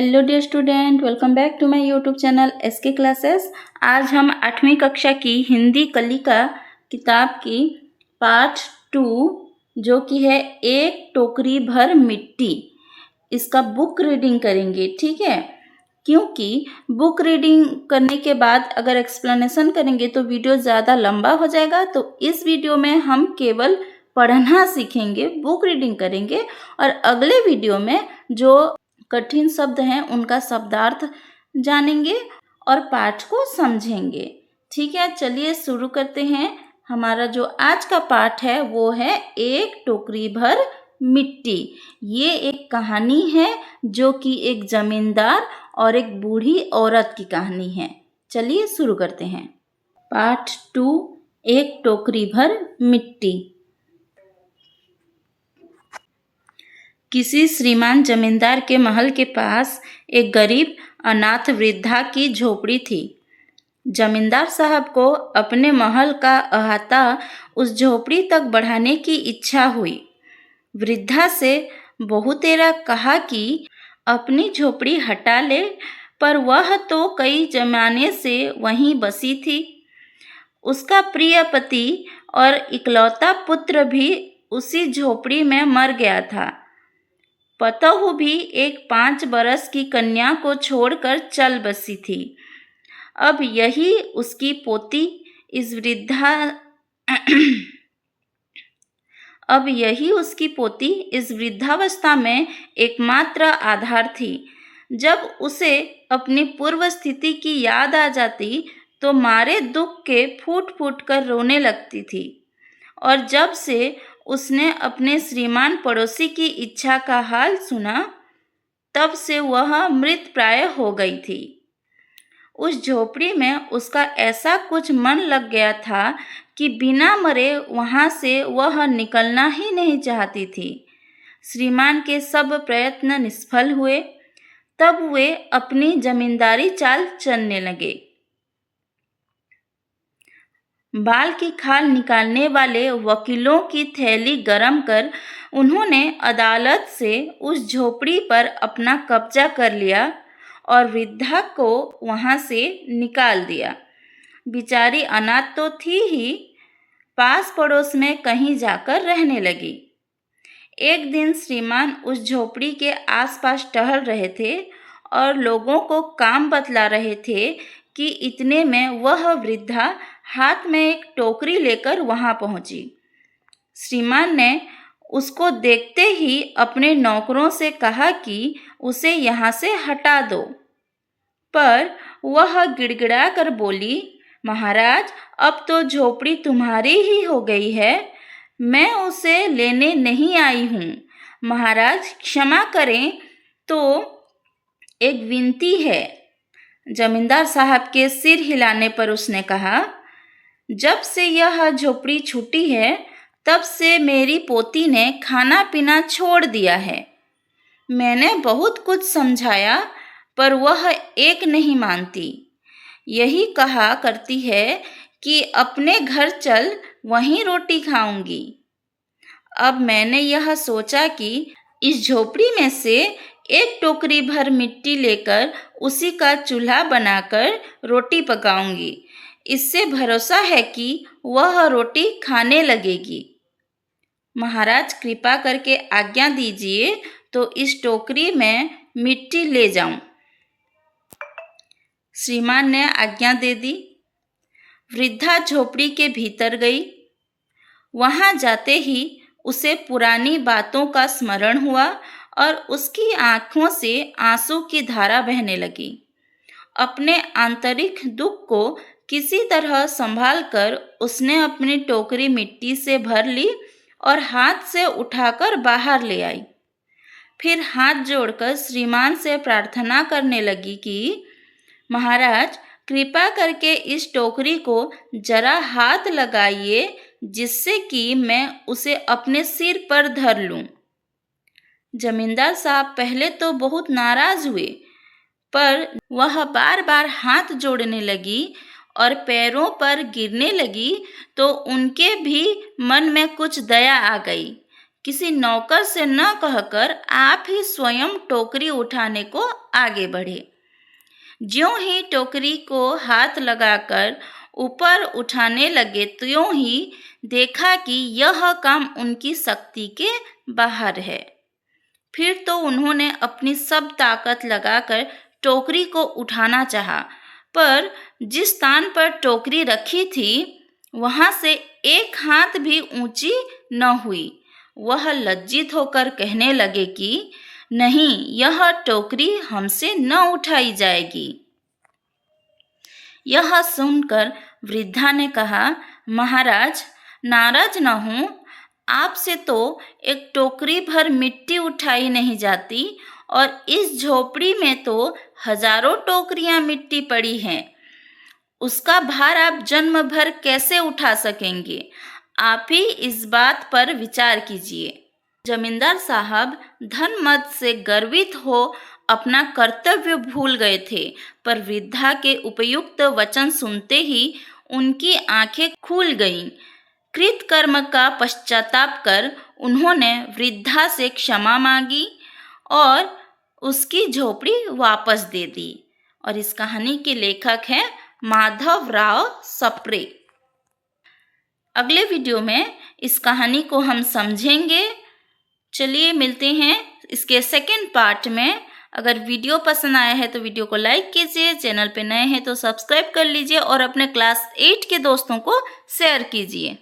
Hello dear student, welcome back to my YouTube channel SK classes. आज हम 8वीं कक्षा की हिंदी कलिका किताब की पार्ट 2 जो कि है एक टोकरी भर मिट्टी, इसका बुक रीडिंग करेंगे। ठीक है, क्योंकि बुक रीडिंग करने के बाद अगर एक्सप्लेनेशन करेंगे तो वीडियो ज़्यादा लंबा हो जाएगा। तो इस वीडियो में हम केवल पढ़ना सीखेंगे, बुक रीडिंग करेंगे और अगले वीडियो में जो कठिन शब्द हैं उनका शब्दार्थ जानेंगे और पाठ को समझेंगे। ठीक है, चलिए शुरू करते हैं। हमारा जो आज का पाठ है वो है एक टोकरी भर मिट्टी। ये एक कहानी है जो कि एक जमींदार और एक बूढ़ी औरत की कहानी है। चलिए शुरू करते हैं। पाठ 2, एक टोकरी भर मिट्टी। किसी श्रीमान जमींदार के महल के पास एक गरीब अनाथ वृद्धा की झोपड़ी थी। जमींदार साहब को अपने महल का अहाता उस झोपड़ी तक बढ़ाने की इच्छा हुई। वृद्धा से बहुतेरा कहा कि अपनी झोपड़ी हटा ले, पर वह तो कई जमाने से वहीं बसी थी। उसका प्रिय पति और इकलौता पुत्र भी उसी झोपड़ी में मर गया था। पतोहू भी एक 5 बरस की कन्या को छोड़कर चल बसी थी। अब यही उसकी पोती इस वृद्धावस्था में एकमात्र आधार थी। जब उसे अपनी पूर्व स्थिति की याद आ जाती तो मारे दुख के फूट फूट कर रोने लगती थी। और जब से उसने अपने श्रीमान पड़ोसी की इच्छा का हाल सुना, तब से वह मृत प्राय हो गई थी। उस झोपड़ी में उसका ऐसा कुछ मन लग गया था कि बिना मरे वहाँ से वह निकलना ही नहीं चाहती थी। श्रीमान के सब प्रयत्न निष्फल हुए। तब वे अपनी जमींदारी चाल चलने लगे। बाल की खाल निकालने वाले वकीलों की थैली गरम कर उन्होंने अदालत से उस झोपड़ी पर अपना कब्जा कर लिया और वृद्धा को वहाँ से निकाल दिया। बेचारी अनाथ तो थी ही, पास पड़ोस में कहीं जाकर रहने लगी। एक दिन श्रीमान उस झोपड़ी के आसपास टहल रहे थे और लोगों को काम बतला रहे थे कि इतने में वह वृद्धा हाथ में एक टोकरी लेकर वहां पहुंची। श्रीमान ने उसको देखते ही अपने नौकरों से कहा कि उसे यहाँ से हटा दो, पर वह गिड़गिड़ा कर बोली, महाराज, अब तो झोपड़ी तुम्हारी ही हो गई है, मैं उसे लेने नहीं आई हूँ। महाराज क्षमा करें, तो एक विनती है। जमींदार साहब के सिर हिलाने पर उसने कहा, जब से यह झोपड़ी छूटी है तब से मेरी पोती ने खाना पीना छोड़ दिया है। मैंने बहुत कुछ समझाया पर वह एक नहीं मानती। यही कहा करती है कि अपने घर चल, वहीं रोटी खाऊंगी। अब मैंने यह सोचा कि इस झोपड़ी में से एक टोकरी भर मिट्टी लेकर उसी का चूल्हा बनाकर रोटी पकाऊंगी। इससे भरोसा है कि वह रोटी खाने लगेगी। महाराज कृपा करके आज्ञा दीजिए तो इस टोकरी में मिट्टी ले जाऊं। श्रीमान ने आज्ञा दे दी। वृद्धा झोपड़ी के भीतर गई। वहां जाते ही उसे पुरानी बातों का स्मरण हुआ और उसकी आंखों से आंसू की धारा बहने लगी। अपने आंतरिक दुख को किसी तरह संभाल कर उसने अपनी टोकरी मिट्टी से भर ली और हाथ से उठाकर बाहर ले आई। फिर हाथ जोड़कर श्रीमान से प्रार्थना करने लगी कि महाराज कृपा करके इस टोकरी को जरा हाथ लगाइए, जिससे कि मैं उसे अपने सिर पर धर लूं। जमींदार साहब पहले तो बहुत नाराज हुए, पर वह बार बार हाथ जोड़ने लगी और पैरों पर गिरने लगी तो उनके भी मन में कुछ दया आ गई किसी नौकर से न कहकर आप ही स्वयं टोकरी उठाने को आगे बढ़े। ज्यों ही टोकरी को हाथ लगाकर ऊपर उठाने लगे, त्यों ही देखा कि यह काम उनकी शक्ति के बाहर है। फिर तो उन्होंने अपनी सब ताकत लगाकर टोकरी को उठाना चाहा, पर जिस स्थान पर टोकरी रखी थी वहां से एक हाथ भी ऊंची न हुई। वह लज्जित होकर कहने लगे कि नहीं, यह टोकरी हमसे न उठाई जाएगी। यह सुनकर वृद्धा ने कहा, महाराज, नाराज न हो, आपसे तो एक टोकरी भर मिट्टी उठाई नहीं जाती और इस झोपड़ी में तो हजारों टोकरियां मिट्टी पड़ी हैं। उसका भार आप जन्म भर कैसे उठा सकेंगे? आप ही इस बात पर विचार कीजिए। जमींदार साहब धन मद से गर्वित हो अपना कर्तव्य भूल गए थे, पर वृद्धा के उपयुक्त वचन सुनते ही उनकी आंखें खुल गईं। कृतकर्म का पश्चाताप कर उन्होंने वृद्धा से क्षमा मांगी और उसकी झोपड़ी वापस दे दी। और इस कहानी के लेखक हैं माधवराव सप्रे। अगले वीडियो में इस कहानी को हम समझेंगे। चलिए मिलते हैं इसके सेकंड पार्ट में। अगर वीडियो पसंद आया है तो वीडियो को लाइक कीजिए, चैनल पे नए हैं तो सब्सक्राइब कर लीजिए और अपने क्लास 8 के दोस्तों को शेयर कीजिए।